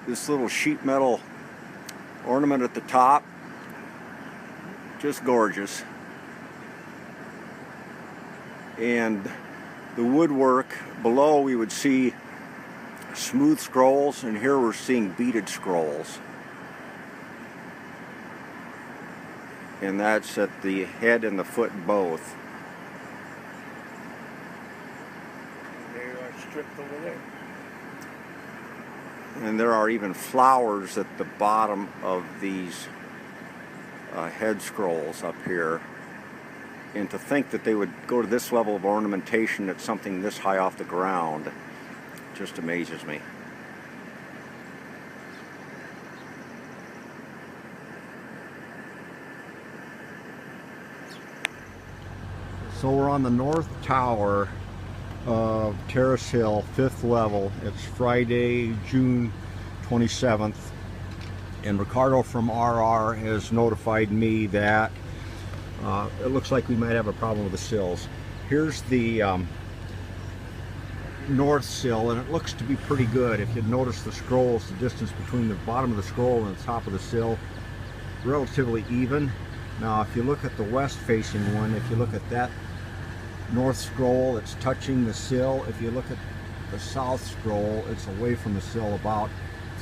this little sheet metal ornament at the top. Just gorgeous. And the woodwork below, we would see smooth scrolls, and here we're seeing beaded scrolls. And that's at the head and the foot both. They are stripped over there. And there are even flowers at the bottom of these head scrolls up here. And to think that they would go to this level of ornamentation at something this high off the ground just amazes me. So we're on the north tower of Terrace Hill, 5th level. It's Friday, June 27th. And Ricardo from RR has notified me that it looks like we might have a problem with the sills. Here's the north sill, and it looks to be pretty good. If you'd notice the scrolls, the distance between the bottom of the scroll and the top of the sill, relatively even. Now if you look at the west facing one, if you look at that north scroll, it's touching the sill. If you look at the south scroll, it's away from the sill about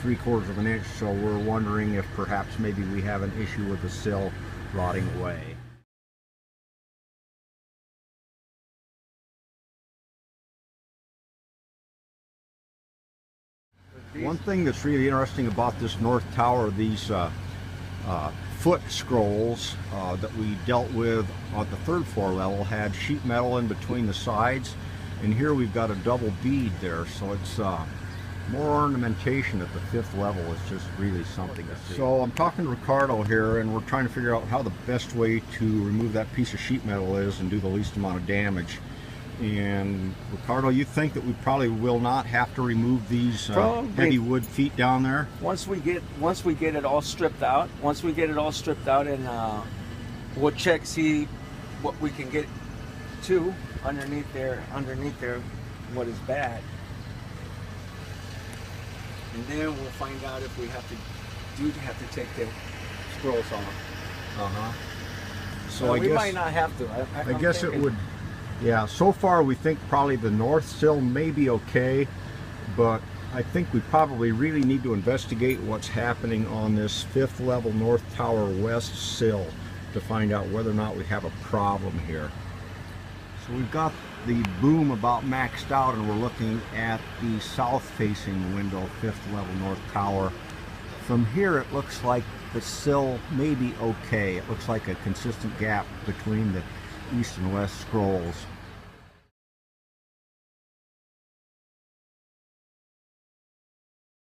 3/4 of an inch. So we're wondering if perhaps maybe we have an issue with the sill rotting away. One thing that's really interesting about this north tower, these foot scrolls that we dealt with on the 3rd floor level had sheet metal in between the sides, and here we've got a double bead there, so it's more ornamentation at the 5th level. Is just really something to see. So I'm talking to Ricardo here, and we're trying to figure out how the best way to remove that piece of sheet metal is and do the least amount of damage. And Ricardo, you think that we probably will not have to remove these heavy wood feet down there? Once we get it all stripped out, and we'll check, see what we can get to underneath there, what is bad, and then we'll find out if we have to take the scrolls off. So I we guess might not have to. I guess thinking, it would. Yeah, so far we think probably the north sill may be okay, but I think we probably really need to investigate what's happening on this 5th level north tower west sill to find out whether or not we have a problem here. So we've got the boom about maxed out, and we're looking at the south facing window, 5th level north tower. From here it looks like the sill may be okay. It looks like a consistent gap between the east and west scrolls.